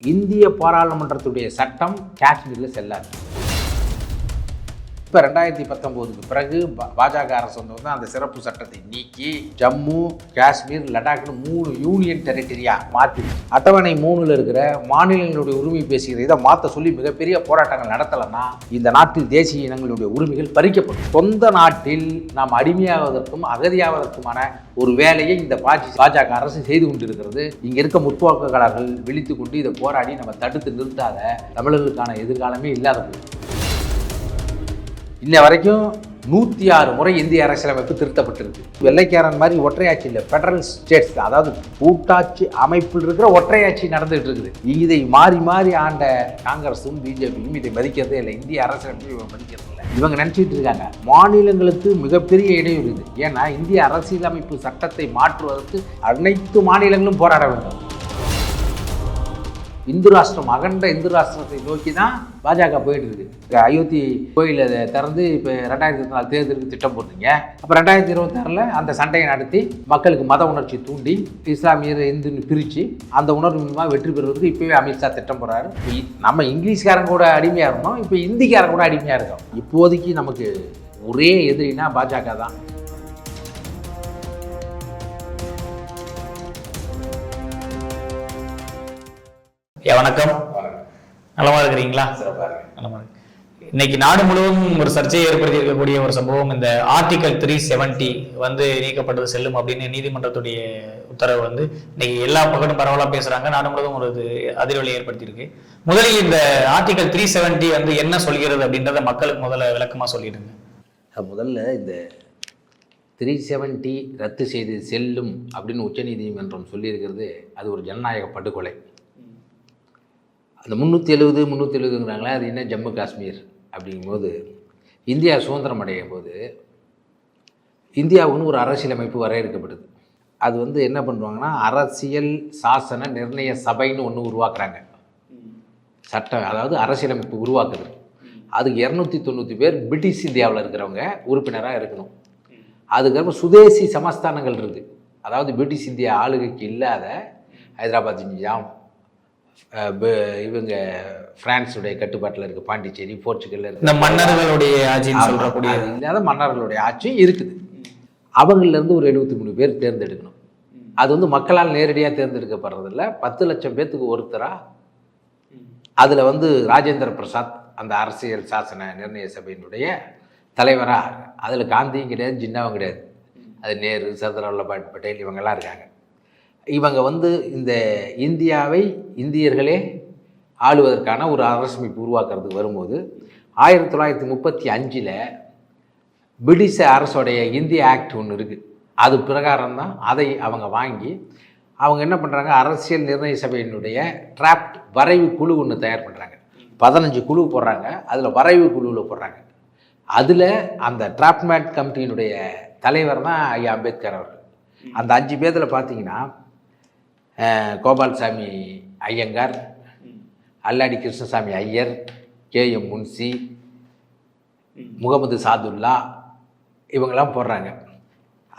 இந்திய பாராளுமன்றத்துடைய சட்டம் காஷ்மீரில் செல்லாது. இப்போ 2019க்கு பிறகு பாஜக அரசு வந்து அந்த சிறப்பு சட்டத்தை நீக்கி ஜம்மு காஷ்மீர் லடாக்னு 3 யூனியன் டெரிட்டரியாக மாற்றி அட்டவணை 3ல் இருக்கிற மாநிலங்களுடைய உரிமை பேசுகிற இதை மாற்ற சொல்லி மிகப்பெரிய போராட்டங்கள் நடத்தலைன்னா இந்த நாட்டில் தேசிய இனங்களுடைய உரிமைகள் பறிக்கப்படும். சொந்த நாட்டில் நாம் அடிமையாவதற்கும் அகதியாவதற்குமான ஒரு வேலையை இந்த பாஜக அரசு செய்து கொண்டிருக்கிறது. இங்கே இருக்க முற்போக்குகளார்கள் விழித்து கொண்டு இதை போராடி நம்ம தடுத்து நிறுத்தாத தமிழர்களுக்கான எதிர்காலமே இல்லாத போகுது. இன்ன வரைக்கும் 106 முறை இந்திய அரசியலமைப்பு திருத்தப்பட்டிருக்கு. வெள்ளைக்காரன் மாதிரி ஒற்றையாட்சி இல்லை, ஃபெடரல் ஸ்டேட்ஸ், அதாவது கூட்டாட்சி அமைப்பில் இருக்கிற ஒற்றையாட்சி நடந்துகிட்டு இருக்குது. இதை மாறி மாறி ஆண்ட காங்கிரஸும் பிஜேபியும் இதை மதிக்கிறதே இல்லை. இந்திய அரசியலமைப்பு மதிக்கிறது இல்லை. இவங்க நினச்சிட்டு இருக்காங்க மாநிலங்களுக்கு மிகப்பெரிய இடையூறு இது. ஏன்னா இந்திய அரசியலமைப்பு சட்டத்தை மாற்றுவதற்கு அனைத்து மாநிலங்களும் போராட வேண்டும். இந்து ராஷ்டிரம், அகண்ட இந்து ராஷ்டிரத்தை நோக்கி தான் பாஜக போயிட்டு இருக்கு. அயோத்தி கோயிலை திறந்து இப்போ 2024 தேர்தலுக்கு திட்டம் போட்டீங்க. அப்போ 2026 அந்த சண்டையை நடத்தி மக்களுக்கு மத உணர்ச்சி தூண்டி இஸ்லாமியர் இந்துன்னு பிரித்து அந்த உணர்வு மூலமாக வெற்றி பெறுவதற்கு இப்போவே அமித்ஷா திட்டம் போடுறாரு. நம்ம இங்கிலீஷ்காரங்க கூட அடிமையாக இருந்தோம், இப்போ இந்திக்காரங்க கூட அடிமையாக இருக்கோம். இப்போதைக்கு நமக்கு ஒரே எதிரினா பாஜக தான். வணக்கம், நலமா இருக்கிறீங்களா? நலமா இருக்கு. இன்னைக்கு நாடு முழுவதும் ஒரு சர்ச்சையை ஏற்படுத்தி இருக்கக்கூடிய ஒரு சம்பவம், இந்த ஆர்டிகல் 370 நீக்கப்பட்டது செல்லும் அப்படின்னு நீதிமன்றத்துடைய உத்தரவு இன்னைக்கு எல்லா பக்கமும் பரவலா பேசுறாங்க. நாடு முழுவதும் ஒரு அதிர்வலை ஏற்படுத்தி இருக்கு. முதலில் இந்த ஆர்டிகல் 370 என்ன சொல்கிறது அப்படின்றத மக்களுக்கு முதல்ல விளக்கமா சொல்லிடுங்க. முதல்ல இந்த 370 ரத்து செய்து செல்லும் அப்படின்னு உச்சநீதிமன்றம் சொல்லியிருக்கிறது அது ஒரு ஜனநாயக படுகொலை. அந்த 370ங்கிறாங்களே, அது என்ன ஜம்மு காஷ்மீர் அப்படிங்கும்போது இந்தியா சுதந்திரம் அடையும் போது இந்தியாவுன்னு ஒரு அரசியலமைப்பு வரையறுக்கப்படுது. அது என்ன பண்ணுவாங்கன்னா அரசியல் சாசன நிர்ணய சபைன்னு ஒன்று உருவாக்குறாங்க. சட்டம், அதாவது அரசியலமைப்பு உருவாக்குது. அதுக்கு 290 பேர் பிரிட்டிஷ் இந்தியாவில் இருக்கிறவங்க உறுப்பினராக இருக்கணும். அதுக்கப்புறம் சுதேசி சமஸ்தானங்கள் இருக்குது. அதாவது பிரிட்டிஷ் இந்தியா ஆளுகைக்கு இல்லாத ஹைதராபாத் நிஜாம், இவங்க பிரான்ஸுடைய கட்டுப்பாட்டில் இருக்க பாண்டிச்சேரி, போர்ச்சுகல்ல இருக்க இந்த மன்னர்களுடைய ஆட்சின்னு சொல்லக்கூடிய இல்லாத மன்னர்களுடைய ஆட்சியும் இருக்குது. அவங்களிலேருந்து ஒரு 73 பேர் தேர்ந்தெடுக்கணும். அது மக்களால் நேரடியாக தேர்ந்தெடுக்கப்படுறதில்ல, 10 லட்சம் பேர்த்துக்கு ஒருத்தராக. அதில் ராஜேந்திர பிரசாத் அந்த அரசியல் சாசன நிர்ணய சபையினுடைய தலைவராக. அதில் காந்தியும் கிடையாது, ஜின்னாவும் கிடையாது. அது நேரு, சர்தார் வல்லபாய் பட்டேல் இவங்கெல்லாம் இருக்காங்க. இவங்க இந்த இந்தியாவை இந்தியர்களே ஆளுவதற்கான ஒரு அரசமைப்பு உருவாக்குறதுக்கு வரும்போது 1935 பிரிட்டிஷ் அரசோடைய இந்திய ஆக்ட் ஒன்று இருக்குது. அது பிரகாரம் தான் அதை அவங்க வாங்கி அவங்க என்ன பண்ணுறாங்க, அரசியல் நிர்ணய சபையினுடைய டிராப்ட் வரைவு குழு ஒன்று தயார் பண்ணுறாங்க. 15 குழு போடுறாங்க. அதில் வரைவு குழுவில் போடுறாங்க. அதில் அந்த டிராப்ட்மேட் கமிட்டியினுடைய தலைவர் தான் ஐயா அம்பேத்கர் அவர்கள். அந்த 5 பேரில் பார்த்தீங்கன்னா கோபால்சாமி ஐயங்கார், அல்லாடி கிருஷ்ணசாமி ஐயர், KM முன்சி, முகமது சாதுல்லா இவங்கெல்லாம் போடுறாங்க.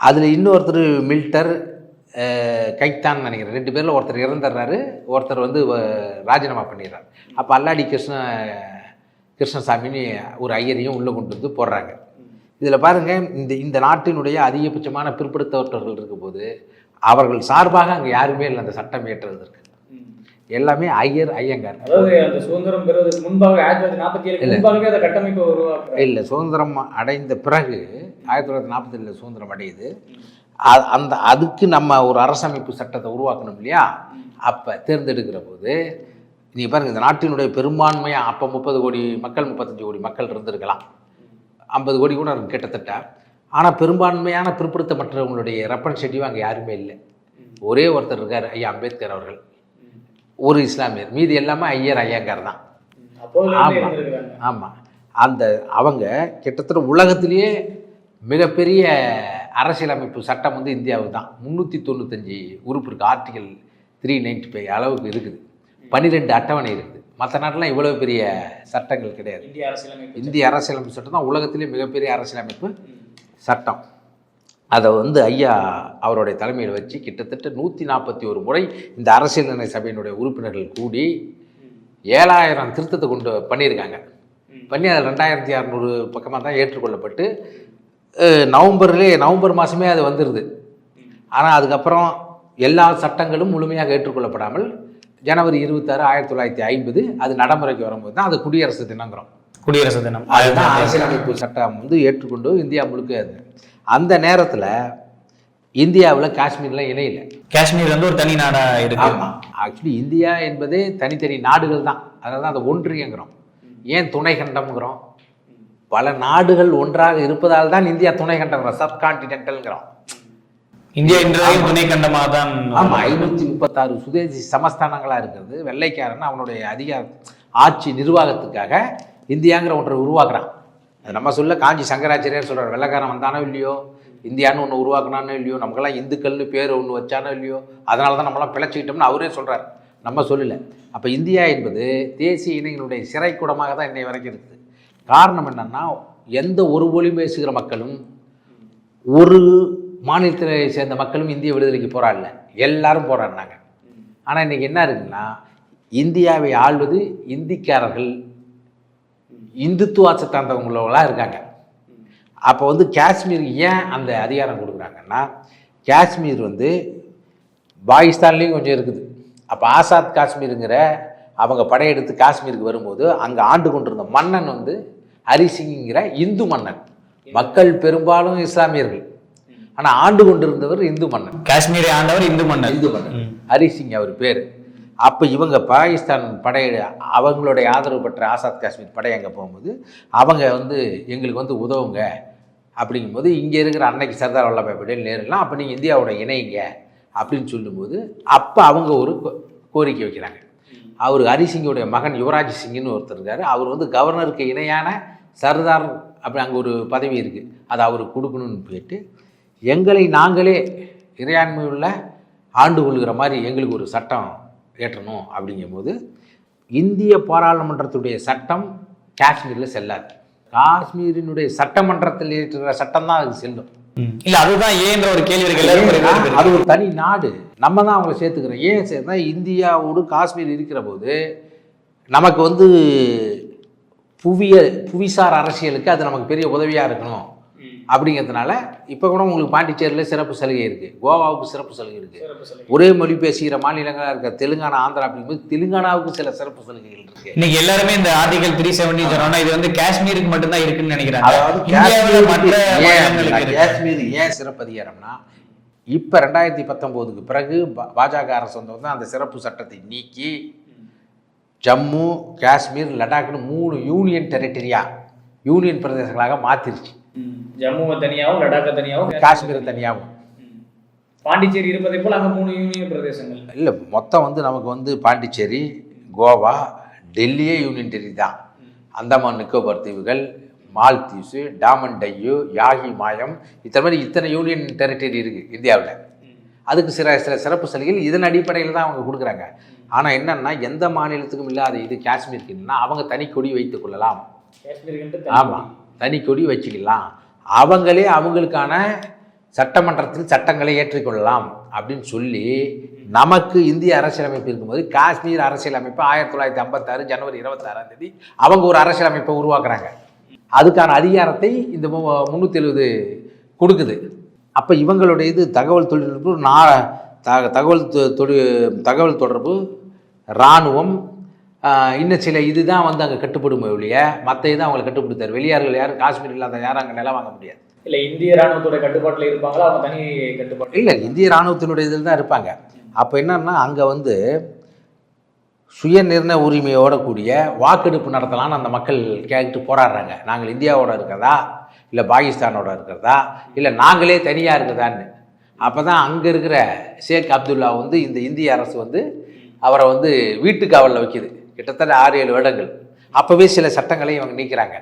அதில் இன்னொருத்தர் மில்டர் கைத்தான் நினைக்கிறேன். 2 பேரில் ஒருத்தர் இறந்துடுறாரு, ஒருத்தர் ராஜினாமா பண்ணிடுறாரு. அப்போ அல்லாடி கிருஷ்ணசாமின்னு ஒரு ஐயரையும் உள்ளே கொண்டு போடுறாங்க. இதில் பாருங்கள், இந்த நாட்டினுடைய அதிகபட்சமான பிற்படுத்தவர்கள் இருக்கும்போது அவர்கள் சார்பாக அங்கே யாருமே இல்லை. அந்த சட்டம் இயற்றுவதற்கு எல்லாமே ஐயங்கார். அதாவது அந்த சுதந்திரம் பெறுவதற்கு முன்பாக 1947 அந்த கட்டமைப்பு இல்லை, சுதந்திரம் அடைந்த பிறகு 1947 சுதந்திரம் அடையுது. அதுக்கு நம்ம ஒரு அரசமைப்பு சட்டத்தை உருவாக்கணும் இல்லையா? அப்போ தேர்ந்தெடுக்கிற போது நீங்கள் பாருங்கள், இந்த நாட்டினுடைய பெரும்பான்மையாக அப்போ 30 கோடி மக்கள், 35 கோடி மக்கள் இருந்திருக்கலாம், 50 கோடி கூட கிட்டத்தட்ட. ஆனால் பெரும்பான்மையான பிற்படுத்தப்பட்டவங்களுடைய ரெப்ரசன்டேட்டிவ் அங்கே யாருமே இல்லை. ஒரே ஒருத்தர் இருக்கார், ஐயா அம்பேத்கர் அவர்கள், ஒரு இஸ்லாமியர், மீதி எல்லாமே ஐயங்கார் தான். ஆமாம் ஆமாம். அவங்க கிட்டத்தட்ட உலகத்திலேயே மிகப்பெரிய அரசியலமைப்பு சட்டம் இந்தியாவுக்கு தான். 395 உறுப்பு இருக்குது. ஆர்டிகல் 395 அளவுக்கு இருக்குது. 12 அட்டவணை இருக்குது. மற்ற நாட்டெலாம் இவ்வளோ பெரிய சட்டங்கள் கிடையாது. இந்திய அரசியலமைப்பு சட்டம் தான் உலகத்திலே மிகப்பெரிய அரசியலமைப்பு சட்டம். அதை வந்து ஐயா அவருடைய தலைமையில் வச்சு கிட்டத்தட்ட 141 முறை இந்த அரசியல் நிர்ணய சபையினுடைய உறுப்பினர்கள் கூடி 7000 திருத்தத்தை கொண்டு பண்ணியிருக்காங்க. பண்ணி அதில் 2600 பக்கமாக தான் ஏற்றுக்கொள்ளப்பட்டு நவம்பர் மாதமே அது வந்துடுது. ஆனால் அதுக்கப்புறம் எல்லா சட்டங்களும் முழுமையாக ஏற்றுக்கொள்ளப்படாமல் ஜனவரி 26, 1950 அது நடைமுறைக்கு வரும்போது தான் அது குடியரசு தினங்கிறோம். குடியரசு தினம் அதுதான் அரசியலமைப்பு சட்டம் வந்து ஏற்றுக்கொண்டு இந்தியா முழுக்க. அந்த நேரத்தில் இந்தியாவில் காஷ்மீர்லாம் இணையில. காஷ்மீர் வந்து ஒரு தனி நாடா இருக்கு. ஆமாம், ஆக்சுவலி இந்தியா என்பதே தனித்தனி நாடுகள் தான். அதனால தான் அதை ஒன்றியங்கிறோம். ஏன் துணை கண்டம்ங்கிறோம்? பல நாடுகள் ஒன்றாக இருப்பதால் தான் இந்தியா துணை கண்டம்ங்கிறோம், சப்கான்டினென்டல்ங்கிறோம். இந்தியா இன்றைய துணை கண்டமாக தான். ஆமாம், 536 சுதேசி சமஸ்தானங்களாக இருக்கிறது. வெள்ளைக்காரன் அவனுடைய அதிகார ஆட்சி நிர்வாகத்துக்காக இந்தியாங்கிற ஒன்றை உருவாக்குறான். அது நம்ம சொல்ல காஞ்சி சங்கராச்சாரியார் சொல்கிறார், வெள்ளைக்காரன் வந்தானோ இல்லையோ, இந்தியான்னு ஒன்று உருவாக்குனானோ இல்லையோ, நமக்கெல்லாம் இந்துக்கள்னு பேர் ஒன்று வச்சானோ இல்லையோ, அதனால தான் நம்மளாம் பிழைச்சிக்கிட்டோம்னு அவரே சொல்கிறார், நம்ம சொல்லலை. அப்போ இந்தியா என்பது தேசிய இனங்களுடைய சிறைக்கூடமாக தான் இன்னை வரைக்கும் இருக்குது. காரணம் என்னென்னா, எந்த ஒரு மொழி பேசுகிற மக்களும் ஒரு மாநிலத்தை சேர்ந்த மக்களும் இந்திய விடுதலைக்கு போராடல, எல்லாரும் போராடினாங்க. ஆனால் இன்றைக்கி என்ன இருக்குன்னா, இந்தியாவை ஆள்வது இந்திக்காரர்கள், இந்துத்துவ சித்தாந்தவங்களெலாம் இருக்காங்க. அப்போ வந்து காஷ்மீருக்கு ஏன் அந்த அதிகாரம் கொடுக்குறாங்கன்னா, காஷ்மீர் வந்து பாகிஸ்தான்லேயும் கொஞ்சம் இருக்குது. அப்போ ஆசாத் காஷ்மீருங்கிற அவங்க படையெடுத்து காஷ்மீருக்கு வரும்போது அங்கே ஆண்டு கொண்டிருந்த மன்னன் வந்து ஹரிசிங்கிற இந்து மன்னன். மக்கள் பெரும்பாலும் இஸ்லாமியர்கள், ஆனால் ஆண்டு கொண்டிருந்தவர் இந்து மன்னன். காஷ்மீரை ஆண்டவர் இந்து மன்னன் ஹரிசிங் அவர் பேர். அப்போ இவங்க பாகிஸ்தான் படை அவங்களுடைய ஆதரவு பெற்ற ஆசாத் காஷ்மீர் படை அங்கே போகும்போது அவங்க வந்து எங்களுக்கு வந்து உதவுங்க அப்படிங்கும்போது, இங்கே இருக்கிற அன்னைக்கு சர்தார் வல்லபாய் பட்டேல், நேருலாம் அப்போ நீங்கள் இந்தியாவோட இணைங்க அப்படின்னு சொல்லும்போது அப்போ அவங்க ஒரு கோரிக்கை வைக்கிறாங்க. அவர் ஹரிசிங்கோடைய மகன் யுவராஜ் சிங்னு ஒருத்தர் இருக்கார். அவர் வந்து கவர்னருக்கு இணையான சர்தார் அப்படி அங்கே ஒரு பதவி இருக்குது, அதை அவருக்கு கொடுக்கணும்னு போயிட்டு எங்களை நாங்களே இறையாண்மை உள்ள ஆண்டு கொள்கிற மாதிரி எங்களுக்கு ஒரு சட்டம் ஏற்றணும் அப்படிங்கும்போது இந்திய பாராளுமன்றத்துடைய சட்டம் காஷ்மீரில் செல்லாது. காஷ்மீரினுடைய சட்டமன்றத்தில் ஏற்றுகிற சட்டம் தான் அதுக்கு செல்லும். இல்லை, அதுதான் ஏன்ற ஒரு கேள்வி இருக்கு. அது ஒரு தனி நாடு, நம்ம தான் அவங்களை சேர்த்துக்கிறோம். ஏன் சேர்த்தா, இந்தியாவோடு காஷ்மீர் இருக்கிற போது நமக்கு வந்து புவிசார் அரசியலுக்கு அது நமக்கு பெரிய உதவியாக இருக்கணும் அப்படிங்கிறதுனால இப்போ கூட உங்களுக்கு பாண்டிச்சேரியில் சிறப்பு சலுகை இருக்குது, கோவாவுக்கு சிறப்பு சலுகை இருக்குது. ஒரே மொழி பேசுகிற மாநிலங்களாக இருக்க தெலுங்கானா, ஆந்திரா அப்படிங்கும்போது தெலுங்கானாவுக்கு சில சிறப்பு சலுகைகள் இருக்குது. இன்னைக்கு எல்லாருமே இந்த ஆர்டிகல் 370 சொன்னா இது வந்து காஷ்மீருக்கு மட்டும்தான் இருக்குன்னு நினைக்கிறாங்க. அதாவது காஷ்மீர் ஏன் சிறப்பு அதிகாரம்னா, இப்போ 2019க்கு பிறகு பாஜக அரசு வந்து அந்த சிறப்பு சட்டத்தை நீக்கி ஜம்மு, காஷ்மீர், லடாக்னு 3 யூனியன் டெரிட்டரியா, யூனியன் பிரதேசங்களாக மாற்றிருச்சு. ஜம்முவை தனியாகவும், லடாக்கை தனியாகவும், காஷ்மீரை தனியாகவும். பாண்டிச்சேரி இருப்பதை போல் அங்கே 3 யூனியன் பிரதேசங்கள் இல்லை, மொத்தம் வந்து நமக்கு வந்து பாண்டிச்சேரி, கோவா, டெல்லியே யூனியன் டெரிட்டரி தான். அந்தமான் நிக்கோபார் தீவுகள், மால்தீவ்ஸு, டாமன் டையூ, யாகி மாயம், இத்தனை யூனியன் டெரிட்டரி இருக்குது இந்தியாவில். அதுக்கு சில சிறப்பு சலுகைகள் இதன் அடிப்படையில் தான் அவங்க கொடுக்குறாங்க. ஆனால் என்னென்னா, எந்த மாநிலத்துக்கும் இல்லாத இது காஷ்மீருக்கு என்னன்னா, அவங்க தனி கொடி வைத்துக் கொள்ளலாம். ஆமாம், தனி கொடி வச்சுக்கலாம். அவங்களே அவங்களுக்கான சட்டமன்றத்தில் சட்டங்களை ஏற்றிக்கொள்ளலாம் அப்படின்னு சொல்லி நமக்கு இந்திய அரசியலமைப்பு இருக்கும்போது காஷ்மீர் அரசியலமைப்பு 1956 ஜனவரி 26 அவங்க ஒரு அரசியலமைப்பை உருவாக்குறாங்க. அதுக்கான அதிகாரத்தை இந்த 370 கொடுக்குது. அப்போ இவங்களுடைய இது தகவல் தொழில்நுட்பு, தகவல் தொடர்பு, இராணுவம், இன்னும் சில இதுதான் வந்து அங்கே கட்டுப்படுமே ஒழிய மற்ற இது அவங்களை கட்டுப்படுத்தார். வெளியார்கள் யாரும் காஷ்மீர் இல்லாத யாரும் அங்கே நிலம் வாங்க முடியாது. இல்லை, இந்திய இராணுவத்தோட கட்டுப்பாட்டில் இருப்பாங்களா, அவங்க தனி கட்டுப்பாடு? இல்லை, இந்திய இராணுவத்தினுடைய இதில் தான் இருப்பாங்க. அப்போ என்னன்னா, அங்கே வந்து சுய நிர்ணய உரிமையோட கூடிய வாக்கெடுப்பு நடத்தலான்னு அந்த மக்கள் கேட்டு போராடுறாங்க. நாங்கள் இந்தியாவோட இருக்கிறதா, இல்லை பாகிஸ்தானோட இருக்கிறதா, இல்லை நாங்களே தனியாக இருக்குதான்னு. அப்போ தான் அங்கே இருக்கிற ஷேக் அப்துல்லா வந்து இந்த இந்திய அரசு வந்து அவரை வந்து வீட்டு காவலில் வைக்கிது கிட்டத்தட்ட 6-7 வருடங்கள். அப்போவே சில சட்டங்களை இவங்க நீக்கிறாங்க.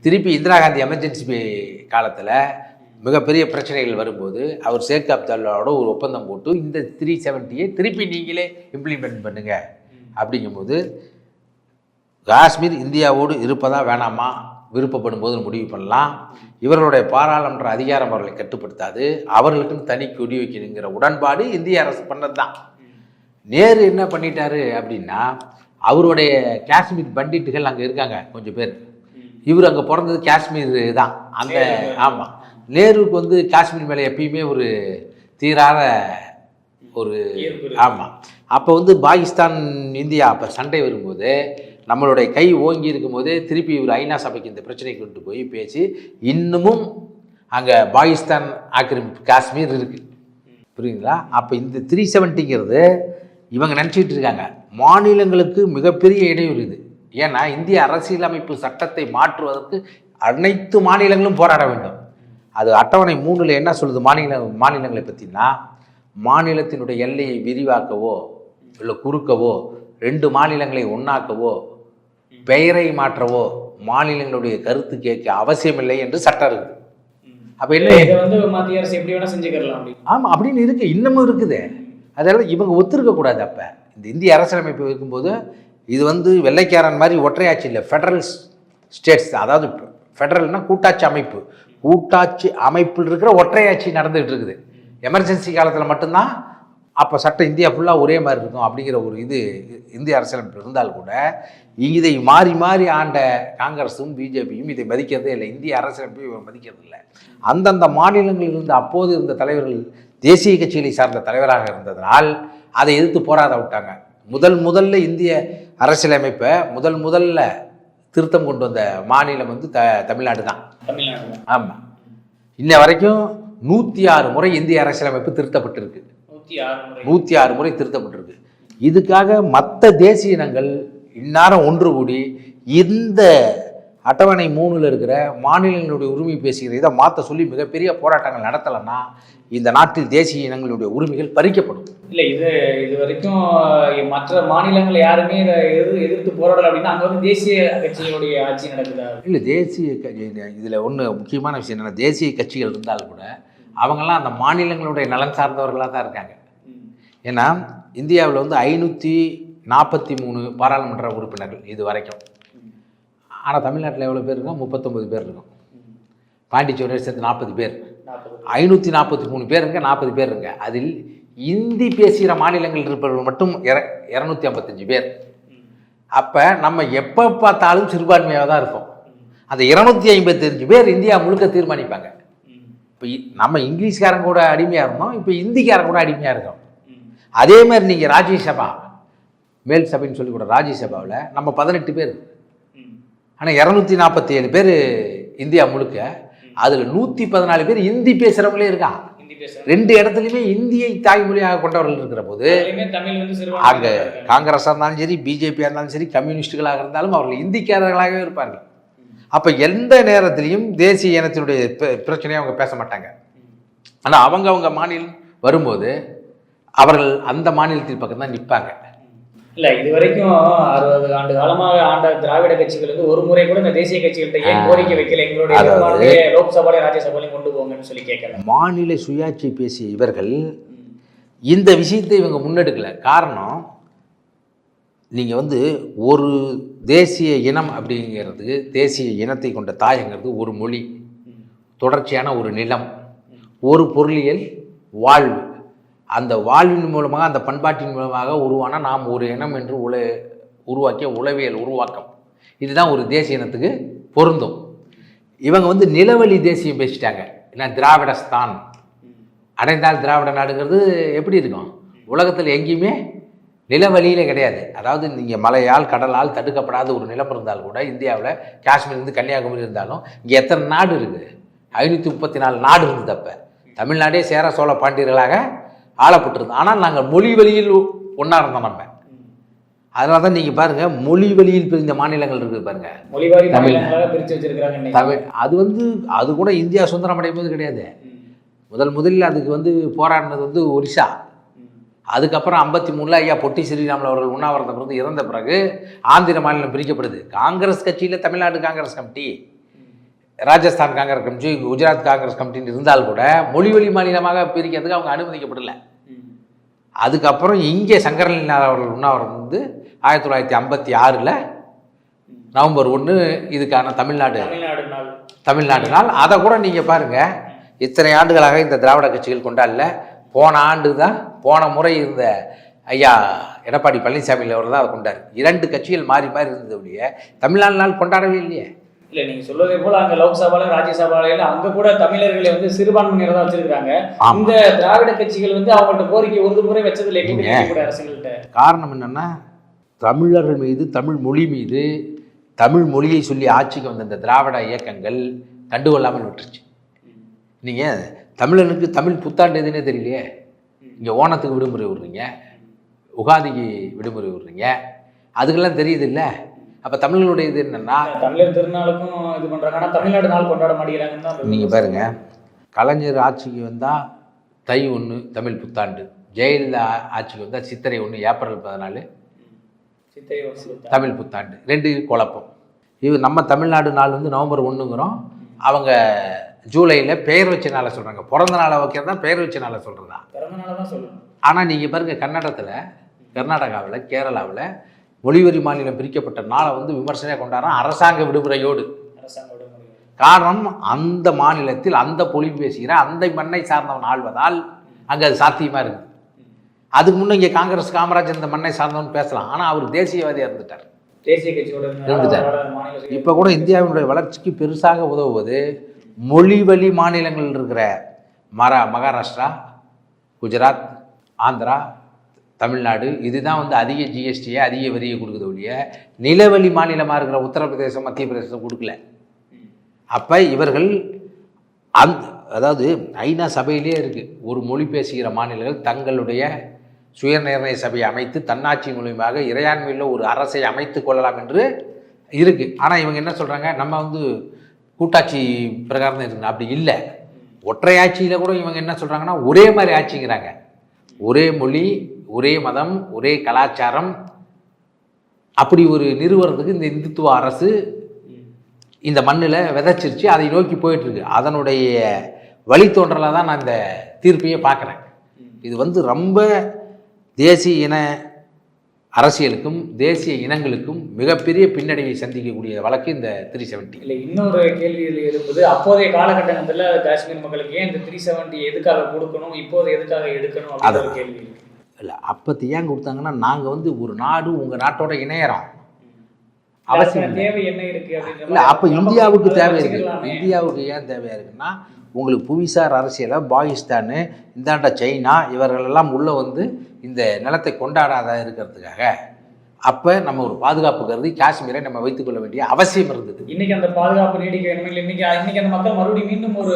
திருப்பி இந்திரா காந்தி எமர்ஜென்சி காலத்தில் மிகப்பெரிய பிரச்சனைகள் வரும்போது அவர் ஷேக் அப்துல்லாவோட ஒரு ஒப்பந்தம் போட்டு இந்த 370 திருப்பி நீங்களே இம்ப்ளிமெண்ட் பண்ணுங்க அப்படிங்கும்போது காஷ்மீர் இந்தியாவோடு இருப்பதா வேணாமா விருப்பப்படும் போது முடிவு பண்ணலாம். இவர்களுடைய பாராளுமன்ற அதிகாரம் அவர்களை கட்டுப்படுத்தாது. அவர்களுக்குன்னு தனி கொடி வைக்கணுங்கிற உடன்பாடு இந்திய அரசு பண்ணது தான். நேரு என்ன பண்ணிட்டாரு அப்படின்னா, அவருடைய காஷ்மீர் பண்டிட்டுகள் அங்கே இருக்காங்க கொஞ்சம் பேர். இவர் அங்கே பிறந்தது காஷ்மீர் தான். அந்த ஆமாம், நேருவுக்கு வந்து காஷ்மீர் மேலே எப்பயுமே ஒரு தீராத ஒரு ஆமாம். அப்போ வந்து பாகிஸ்தான் இந்தியா அப்போ சண்டை வரும்போது நம்மளுடைய கை ஓங்கி இருக்கும்போதே திருப்பி இவர் ஐநா சபைக்கு இந்த பிரச்சனை கொண்டு போய் பேசி இன்னமும் அங்கே பாகிஸ்தான் ஆக்கிரமிப்பு காஷ்மீர் இருக்குது. புரியுதுங்களா? அப்போ இந்த 370ங்கிறது இவங்க நினச்சிக்கிட்டு இருக்காங்க மாநிலங்களுக்கு மிகப்பெரிய இடையூறு இது. ஏன்னா இந்திய அரசியலமைப்பு சட்டத்தை மாற்றுவதற்கு அனைத்து மாநிலங்களும் போராட வேண்டும். அது அட்டவணை 3ல் என்ன சொல்லுது மாநிலங்களை பற்றினா, மாநிலத்தினுடைய எல்லையை விரிவாக்கவோ இல்லை குறுக்கவோ, 2 மாநிலங்களை ஒன்றாக்கவோ, பெயரை மாற்றவோ மாநிலங்களுடைய கருத்து கேட்க அவசியமில்லை என்று சட்டம் இருக்குது. அப்போ என்ன மத்திய அரசு எப்படி வேணா செஞ்சுக்கலாம். ஆமாம், அப்படின்னு இருக்கு, இன்னமும் இருக்குது. அதெல்லாம் இவங்க ஒத்துருக்கக்கூடாது. அப்போ இந்த இந்திய அரசியலமைப்பு இருக்கும்போது இது வந்து வெள்ளைக்காரன் மாதிரி ஒற்றையாட்சி இல்லை, ஃபெடரல் ஸ்டேட்ஸ். அதாவது ஃபெடரல்னா கூட்டாட்சி அமைப்பு. கூட்டாட்சி அமைப்பில் இருக்கிற ஒற்றையாட்சி நடந்துகிட்டு இருக்குது. எமர்ஜென்சி காலத்தில் மட்டும்தான் அப்போ சட்டம் இந்தியா ஃபுல்லாக ஒரே மாதிரி இருக்கும் அப்படிங்கிற ஒரு இது இந்திய அரசியலமைப்பு இருந்தால் கூட இதை மாறி மாறி ஆண்ட காங்கிரஸும் பிஜேபியும் இதை மதிக்கிறதே இல்லை. இந்திய அரசியலமைப்பை மதிக்கிறது இல்லை. அந்தந்த மாநிலங்களில் இருந்த அப்போது இருந்த தலைவர்கள் தேசிய கட்சிகளை சார்ந்த தலைவராக இருந்ததனால் அதை எதிர்த்து போராட விட்டாங்க. முதல்ல இந்திய அரசியலமைப்பை முதல்ல திருத்தம் கொண்டு வந்த மாநிலம் வந்து தமிழ்நாடு தான். ஆமாம், இன்ன வரைக்கும் 106 முறை இந்திய அரசியலமைப்பு திருத்தப்பட்டிருக்கு. 106 முறை திருத்தப்பட்டிருக்கு. இதுக்காக மற்ற தேசிய இனங்கள் இந்நேரம் ஒன்று கூடி இந்த அட்டவணை 3ல் இருக்கிற மாநிலங்களுடைய உரிமை பேசுகிற இதை மாற்ற சொல்லி மிகப்பெரிய போராட்டங்கள் நடத்தலைன்னா இந்த நாட்டில் தேசிய இனங்களுடைய உரிமைகள் பறிக்கப்படும். இல்லை, இது வரைக்கும் மற்ற மாநிலங்கள் யாருமே இதை எதிர்த்து போராடலை அப்படின்னா அங்கே வந்து தேசிய கட்சிகளுடைய ஆட்சி நடக்குதா? இல்லை, தேசிய இதில் ஒன்று முக்கியமான விஷயம் என்னென்னா, தேசிய கட்சிகள் இருந்தால் கூட அவங்கெல்லாம் அந்த மாநிலங்களுடைய நலன் சார்ந்தவர்களாக தான் இருக்காங்க. ஏன்னா இந்தியாவில் வந்து 543 பாராளுமன்ற உறுப்பினர்கள் இது வரைக்கும். ஆனால் தமிழ்நாட்டில் எவ்வளோ பேர் இருக்கும்? 39 பேர் இருக்கும். பாண்டிச்சேரி சேர்த்து 40 பேர். 543 பேர் இருங்க, 40 பேர் இருங்க. அதில் இந்தி பேசுகிற மாநிலங்கள் இருப்பவர்கள் மட்டும் 255 பேர். அப்போ நம்ம எப்போ பார்த்தாலும் சிறுபான்மையாக தான் இருப்போம். அந்த 255 பேர் இந்தியா முழுக்க தீர்மானிப்பாங்க. இப்போ நம்ம இங்கிலீஷ்காரங்க கூட அடிமையாக இருந்தோம், இப்போ இந்திக்காரங்க கூட அடிமையாக இருக்கோம். அதே மாதிரி நீங்கள் ராஜ்யசபா மேல் சபைன்னு சொல்லி கூட ராஜ்யசபாவில் நம்ம 18 பேர், ஆனால் 247 பேர் இந்தியா முழுக்க. அதில் 114 பேர் இந்தி பேசுகிறவங்களே இருக்கான். 2 இடத்துலையுமே இந்தியை தாய்மொழியாக கொண்டவர்கள் இருக்கிற போது அங்கே காங்கிரஸாக இருந்தாலும் சரி, பிஜேபியாக இருந்தாலும் சரி, கம்யூனிஸ்டுகளாக இருந்தாலும் அவர்கள் இந்திக்காரர்களாகவே இருப்பார்கள். அப்போ எந்த நேரத்திலையும் தேசிய இனத்தினுடைய பிரச்சனையை அவங்க பேச மாட்டாங்க. ஆனால் அவங்க மாநிலம் வரும்போது அவர்கள் அந்த மாநிலத்தின் பக்கம் தான் நிற்பாங்க. இல்லை, இது வரைக்கும் 60 ஆண்டு காலமாக ஆண்ட திராவிட கட்சிகள் வந்து ஒரு முறை கூட இந்த தேசிய கட்சிகள்கிட்ட ஏன் கோரிக்கை வைக்கல, எங்களுடைய லோக்சபாலையும் ராஜ்யசபாலையும் கொண்டு போங்கன்னு சொல்லி கேட்கல. மாநில சுயாட்சி பேசிய இவர்கள் இந்த விஷயத்தை இவங்க முன்னெடுக்கல. காரணம், நீங்கள் வந்து ஒரு தேசிய இனம் அப்படிங்கிறது, தேசிய இனத்தை கொண்ட தாயங்கிறது ஒரு மொழி, தொடர்ச்சியான ஒரு நிலம், ஒரு பொருளியல் வாழ்வு. அந்த வாழ்வின் மூலமாக, அந்த பண்பாட்டின் மூலமாக உருவான நாம் ஒரு இனம் என்று உருவாக்கிய உளவியல் உருவாக்கம், இதுதான் ஒரு தேசிய இனத்துக்கு பொருந்தும். இவங்க வந்து நிலவழி தேசியம் பேசிட்டாங்க. ஏன்னா திராவிடஸ்தான் அடைந்தால் திராவிட நாடுங்கிறது எப்படி இருக்கும்? உலகத்தில் எங்கேயுமே நிலவழியிலே கிடையாது. அதாவது நீங்கள் மலையால் கடலால் தடுக்கப்படாத ஒரு நிலம் இருந்தால் கூட, இந்தியாவில் காஷ்மீர்லேருந்து கன்னியாகுமரி இருந்தாலும் இங்கே எத்தனை நாடு இருக்குது? 534 நாடு இருந்தது. அப்போ தமிழ்நாடே சேர சோழ பாண்டியர்களாக ஆளப்பட்டிருந்தோம். ஆனால் நாங்கள் மொழி வழியில் ஒன்றா இருந்தோம் நம்ம. அதனால தான் நீங்கள் பாருங்கள், மொழி வழியில் பிரிந்த மாநிலங்கள் இருக்குது பாருங்கள். தமிழ் அது வந்து அது கூட இந்தியா சுதந்திரம் அடையும்போது கிடையாது. முதலில் அதுக்கு வந்து போராடினது வந்து ஒரிசா. அதுக்கப்புறம் 53 ஐயா பொட்டி ஸ்ரீராமுலு அவர்கள் உண்ணாவிரதம் இருந்து இறந்த பிறகு ஆந்திர மாநிலம் பிரிக்கப்படுது. காங்கிரஸ் கட்சியில் தமிழ்நாடு காங்கிரஸ் கமிட்டி, ராஜஸ்தான் காங்கிரஸ் கமிட்டி, குஜராத் காங்கிரஸ் கமிட்டின்னு இருந்தால் கூட மொழி வழி மாநிலமாக பிரிக்கிறதுக்கு அவங்க அனுமதிக்கப்படலை. அதுக்கப்புறம் இங்கே சங்கரலிங்கனார் அவர்கள் உண்ணாவிரதம் வந்து 1956 நவம்பர் 1 இதுக்கான தமிழ்நாடு தமிழ்நாடு நாள். அதை கூட நீங்கள் பாருங்கள், இத்தனை ஆண்டுகளாக இந்த திராவிட கட்சிகள் கொண்டாடல. போன முறை இருந்த ஐயா எடப்பாடி பழனிசாமி அவர் தான் அதை கொண்டாரு. 2 கட்சிகள் மாறி மாறி இருந்தது ஒழிய தமிழ்நாடு நாள் கொண்டாடவே இல்லையே. இல்ல நீங்க சொல்வதை போல அங்க லோக்சபால ராஜ்யசபால அங்க கூட தமிழர்களை வந்து சிறுபான்மையினரை தான் வச்சிருக்காங்க. இந்த திராவிட கட்சிகள் வந்து அவங்கள்ட்ட கோரிக்கை ஒரு முறை வச்சதில்லை கூட அரசுகள்கிட்ட. காரணம் என்னன்னா, தமிழர்கள் மீது, தமிழ் மொழி மீது, தமிழ் மொழியை சொல்லி ஆட்சிக்கு வந்த இந்த திராவிட இயக்கங்கள் கண்டுகொள்ளாமல் விட்டுருச்சு. நீங்கள் தமிழனுக்கு தமிழ் புத்தாண்டு எதுன்னே தெரியலையே. இங்கே ஓணத்துக்கு விடுமுறை விடுறீங்க, உகாதிக்கு விடுமுறை விடுறீங்க, அதுக்கெல்லாம் தெரியுது இல்லை. அப்போ தமிழர்களுடைய இது என்னென்னா, தமிழர் திருநாளுக்கும் இது பண்ணுறாங்க, ஆனால் தமிழ்நாடு நாள் கொண்டாட மாட்டேங்கிறாங்கன்னு. நீங்கள் பாருங்கள், கலைஞர் ஆட்சிக்கு வந்தால் தை 1 தமிழ் புத்தாண்டு, ஜெயலலிதா ஆட்சிக்கு வந்தால் சித்திரை 1 ஏப்ரல் 14 தமிழ் புத்தாண்டு. 2 குழப்பம். இது நம்ம தமிழ்நாடு நாள் வந்து நவம்பர் 1ங்கிறோம், அவங்க ஜூலையில் பெயர் வச்ச நாளை சொல்கிறாங்க. பிறந்த நாளை வைக்கிறதா பெயர் வச்ச நாளை சொல்கிறதா? பிறந்த நாளை தான் சொல்லணும். ஆனால் நீங்கள் பாருங்கள், கர்நாடகாவில், கேரளாவில் மொழிவரி மாநிலம் பிரிக்கப்பட்ட நாளை வந்து விமர்சனையாக கொண்டாடுறோம் அரசாங்க விடுமுறையோடு. காரணம், அந்த மாநிலத்தில் அந்த மொழி பேசுகிற அந்த மண்ணை சார்ந்தவன் ஆள்வதால் அங்கே அது சாத்தியமாக இருக்குது. அதுக்கு முன்னே இங்கே காங்கிரஸ் காமராஜர் இந்த மண்ணை சார்ந்தவன் பேசலாம், ஆனால் அவர் தேசியவாதியாக இருந்துட்டார், தேசிய கட்சியோட இருந்துட்டார். இப்போ கூட இந்தியாவினுடைய வளர்ச்சிக்கு பெருசாக உதவுவது மொழி வழி மாநிலங்கள் இருக்கிற மகாராஷ்டிரா, குஜராத், ஆந்திரா, தமிழ்நாடு, இதுதான் வந்து அதிக ஜிஎஸ்டியை, அதிக வரியை கொடுக்குது ஒழிய நிலவழி மாநிலமாக இருக்கிற உத்தரப்பிரதேசம், மத்திய பிரதேசம் கொடுக்கல. அப்போ இவர்கள் அதாவது ஐநா சபையிலே இருக்குது, ஒரு மொழி பேசுகிற மாநிலங்கள் தங்களுடைய சுயநிர்ணய சபையை அமைத்து தன்னாட்சி மூலியமாக இறையாண்மையில் ஒரு அரசை அமைத்து கொள்ளலாம் என்று இருக்குது. ஆனால் இவங்க என்ன சொல்கிறாங்க, நம்ம வந்து கூட்டாட்சி பிரகாரம் தான் இருக்குங்க. அப்படி இல்லை, ஒற்றையாட்சியில் கூட இவங்க என்ன சொல்கிறாங்கன்னா ஒரே மாதிரி ஆட்சிங்கிறாங்க. ஒரே மொழி, ஒரே மதம், ஒரே கலாச்சாரம், அப்படி ஒரு நிறுவனத்துக்கு இந்த இந்துத்துவ அரசு இந்த மண்ணில் விதைச்சிருச்சு, அதை நோக்கி போயிட்டுருக்கு. அதனுடைய வழித்தோன்றலாக தான் நான் இந்த தீர்ப்பையே பார்க்குறேன். இது வந்து ரொம்ப தேசிய இன அரசியலுக்கும் தேசிய இனங்களுக்கும் மிகப்பெரிய பின்னடைவை சந்திக்கக்கூடிய வழக்கு இந்த 370. இல்லை, இன்னொரு கேள்வியில் இருப்பது, அப்போதைய காலகட்டத்தில் காஷ்மீர் மக்களுக்கு ஏன் இந்த 370 எதுக்காக கொடுக்கணும், இப்போது எதுக்காக எடுக்கணும் அப்படின்ற கேள்வி இல்லை. அப்போ ஏன் கொடுத்தாங்கன்னா, நாங்கள் வந்து ஒரு நாடு உங்கள் நாட்டோட இணையறோம், அவசியம் தேவை என்ன இருக்கு இல்லை. அப்போ இந்தியாவுக்கு தேவை இருக்குது. இந்தியாவுக்கு ஏன் தேவையாக இருக்குன்னா, உங்களுக்கு புவிசார் அரசியலை பாகிஸ்தானு, இந்தாண்ட சைனா, இவர்களெல்லாம் உள்ளே வந்து இந்த நிலத்தை கொண்டாடாத இருக்கிறதுக்காக அப்போ நம்ம ஒரு பாதுகாப்பு கருதி காஷ்மீரை நம்ம வைத்துக்கொள்ள வேண்டிய அவசியம் இருந்தது. இன்னைக்கு அந்த பாதுகாப்பு நீடிக்க வேணும். இன்னைக்கு அந்த மக்கள் மறுபடியும் மீண்டும் ஒரு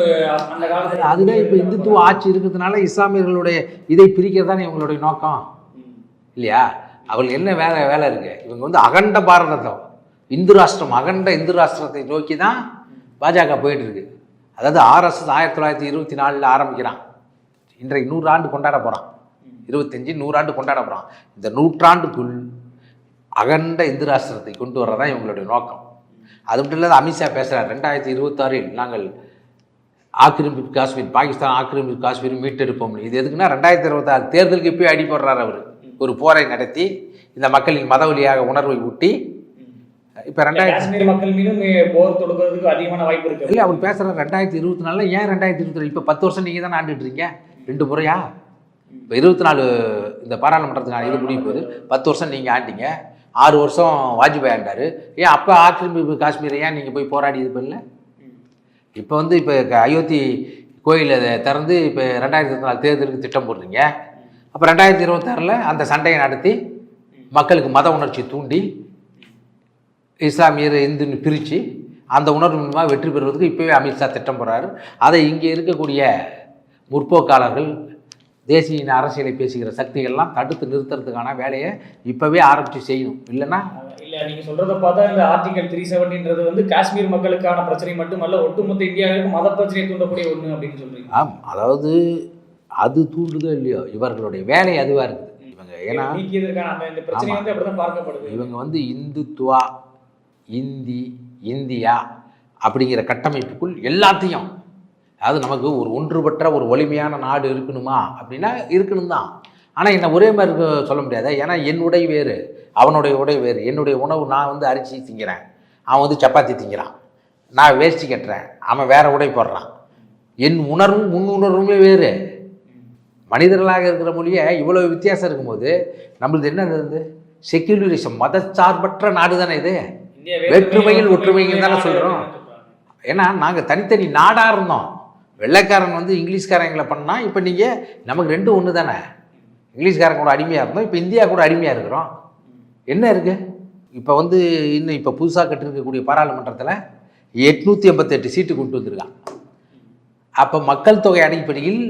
அந்த காலத்தில் அதுதான் இப்போ இந்துத்துவ ஆட்சி இருக்கிறதுனால இஸ்லாமியர்களுடைய இதை பிரிக்கிறதானே இவங்களுடைய நோக்கம் இல்லையா? அவங்களுக்கு என்ன வேலை இருக்குது? இவங்க வந்து அகண்ட பாரதத்தை, இந்து ராஷ்டிரம், அகண்ட இந்து ராஷ்டிரத்தை நோக்கி தான் பாஜக போயிட்டு இருக்கு. அதாவது RSS 1924 ஆரம்பிக்கிறான், இன்றைக்கு 100 ஆண்டு கொண்டாட போகிறான், 25 100 ஆண்டு கொண்டாட போகிறான். இந்த 100 ஆண்டுக்குள் அகண்ட இந்து ராஷ்டிரத்தை கொண்டு வர்றதான் இவங்களுடைய நோக்கம். அது மட்டும் இல்லாத அமித்ஷா பேசுகிறார், 2026 நாங்கள் ஆக்கிரமிப்பு காஷ்மீர், பாகிஸ்தான் ஆக்கிரமிப்பு காஷ்மீர் மீட்டெடுப்போம். இது எதுக்குன்னா 2026 தேர்தலுக்கு இப்போயே அடி போடுறாரு அவர். ஒரு போரை நடத்தி இந்த மக்களின் மத வழியாக உணர்வை ஊட்டி இப்போ காஷ்மீர் மக்கள் மீதும் போர் தொடுக்கிறதுக்கு அதிகமான வாய்ப்பு இருக்கு. இல்லை, அவர் பேசுகிற 2024 ஏன் 2022? இப்போ 10 வருஷம் நீங்கள் தானே ஆண்டுட்டு இருக்கீங்க, 2 முறையா? இப்போ 24 இந்த பாராளுமன்றத்துக்கான இது முடிவு போகுது, 10 வருஷம் நீங்கள் ஆண்டிங்க, 6 வருஷம் வாஜ்பாய் ஆண்டார். ஏன் அப்போ ஆக்கிரமிப்பு காஷ்மீரை ஏன் நீங்கள் போய் போராடி இது பண்ணல? இப்போ வந்து இப்போ அயோத்தி கோயிலை திறந்து இப்போ 2024 தேர்தலுக்கு திட்டம் போடுறீங்க. அப்போ 2026 அந்த சண்டையை நடத்தி மக்களுக்கு மத உணர்ச்சி தூண்டி இஸ்லாமியர் இந்துன்னு பிரித்து அந்த உணர்வு மூலமாக வெற்றி பெறுவதற்கு இப்போவே அமித்ஷா திட்டம் போடுறாரு. அதை இங்கே இருக்கக்கூடிய முற்போக்காளர்கள், தேசிய இன அரசியலை பேசுகிற சக்திகள்லாம் தடுத்து நிறுத்துறதுக்கான வேலையை இப்போவே ஆரம்பித்து செய்யணும். இல்லைன்னா இல்லை, நீங்கள் சொல்கிறத பார்த்தா இந்த ஆர்டிகல் 370 வந்து காஷ்மீர் மக்களுக்கான பிரச்சனை மட்டுமல்ல, ஒட்டுமொத்த இந்தியாவுக்கு மத பிரச்சனையை தூண்டக்கூடிய ஒன்று அப்படின்னு சொல்கிறீங்க. அதாவது அது தூண்டுதோ இல்லையோ, இவர்களுடைய வேலை அதுவாக இருக்குது. இவங்க ஏன்னா இந்த பிரச்சனை வந்து அப்படி தான் பார்க்கப்படுது. இவங்க வந்து இந்துத்துவா, இந்தியா அப்படிங்கிற கட்டமைப்புக்குள் எல்லாத்தையும், அதாவது நமக்கு ஒரு ஒன்றுபட்ட ஒரு வலிமையான நாடு இருக்கணுமா அப்படின்னா இருக்கணும் தான். ஆனால் என்ன ஒரே மாதிரி சொல்ல முடியாது. ஏன்னா என் உடை வேறு, அவனுடைய உடை வேறு. என்னுடைய உணவு, நான் வந்து அரிசி திங்கிறேன், அவன் வந்து சப்பாத்தி திங்கிறான், நான் வேஷ்டி கட்டுறேன், அவன் வேற உடை போடுறான். என் உணர்வும் முன் உணர்வுமே வேறு. மனிதர்களாக இருக்கிற மொழியே இவ்வளோ வித்தியாசம் இருக்கும்போது நம்மளுது என்ன இருந்தது? செக்யூலரிசம், மதச்சார்பற்ற நாடு தானே இது. வேற்றுமையில் ஒற்றுமைகள் தானே சொல்கிறோம். ஏன்னா நாங்கள் தனித்தனி நாடாக இருந்தோம். வெள்ளைக்காரன் வந்து இங்கிலீஷ்காரங்களை பண்ணால் இப்போ நீங்கள் நமக்கு ரெண்டும் ஒன்று தானே. இங்கிலீஷ்காரன் கூட அடிமையாக இருந்தோம், இப்போ இந்தியா கூட அடிமையாக இருக்கிறோம். என்ன இருக்குது இப்போ வந்து இன்னும் இப்போ புதுசாக கட்டிருக்கக்கூடிய பாராளுமன்றத்தில் 888 சீட்டு கொண்டு வந்திருக்கான். அப்போ மக்கள் தொகை அடிப்படையில்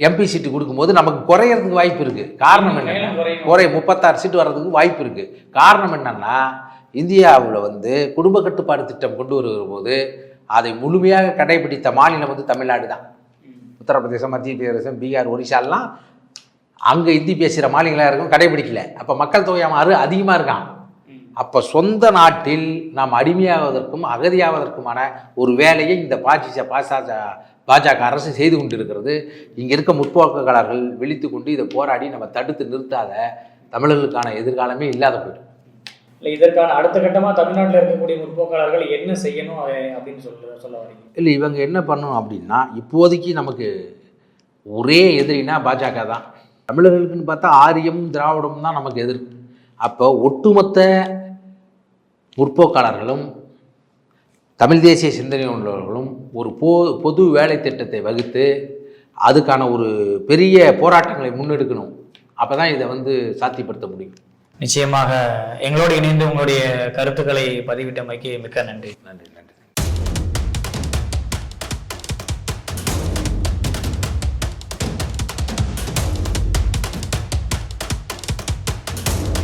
எம்பி சீட்டு கொடுக்கும்போது நமக்கு குறையிறதுக்கு வாய்ப்பு இருக்குது. காரணம் என்னென்னா 36 சீட்டு வர்றதுக்கு வாய்ப்பு இருக்குது. காரணம் என்னென்னா இந்தியாவில் வந்து குடும்ப கட்டுப்பாடு திட்டம் கொண்டு வருகிற போது அதை முழுமையாக கடைபிடித்த மாநிலம் வந்து தமிழ்நாடு தான். உத்தரப்பிரதேசம், மத்திய பிரதேசம், பீகார், ஒரிசாலாம் அங்கே இந்தி பேசுகிற மாநிலங்களாக இருக்கும், கடைபிடிக்கல. அப்போ மக்கள் தொகை அவன் அதிகமாக இருக்கான். அப்போ சொந்த நாட்டில் நாம் அடிமையாவதற்கும் அகதியாவதற்குமான ஒரு வேலையை இந்த பாஜக அரசு செய்து கொண்டிருக்கிறது. இங்கே இருக்க முற்போக்குகளார்கள் விழித்து கொண்டு இதை போராடி நம்ம தடுத்து நிறுத்தாத தமிழர்களுக்கான எதிர்காலமே இல்லாத போயிடும். இல்லை, இதற்கான அடுத்த கட்டமாக தமிழ்நாட்டில் இருக்கக்கூடிய முற்போக்காளர்கள் என்ன செய்யணும் அப்படின்னு சொல்ல வரீங்க? இல்லை, இவங்க என்ன பண்ணணும் அப்படின்னா, இப்போதைக்கு நமக்கு ஒரே எதிரினா பாஜக தான். தமிழர்களுக்குன்னு பார்த்தா ஆரியம் திராவிடம் தான் நமக்கு எதிர். அப்போ ஒட்டுமொத்த முற்போக்காளர்களும் தமிழ் தேசிய சிந்தனை உள்ளவர்களும் ஒரு பொது வேலை திட்டத்தை வகுத்து அதுக்கான ஒரு பெரிய போராட்டங்களை முன்னெடுக்கணும். அப்போ தான் இதை வந்து சாத்தியப்படுத்த முடியும். நிச்சயமாக எங்களோடு இணைந்து உங்களுடைய கருத்துக்களை பதிவிட்டமைக்கு மிக்க நன்றி. நன்றி.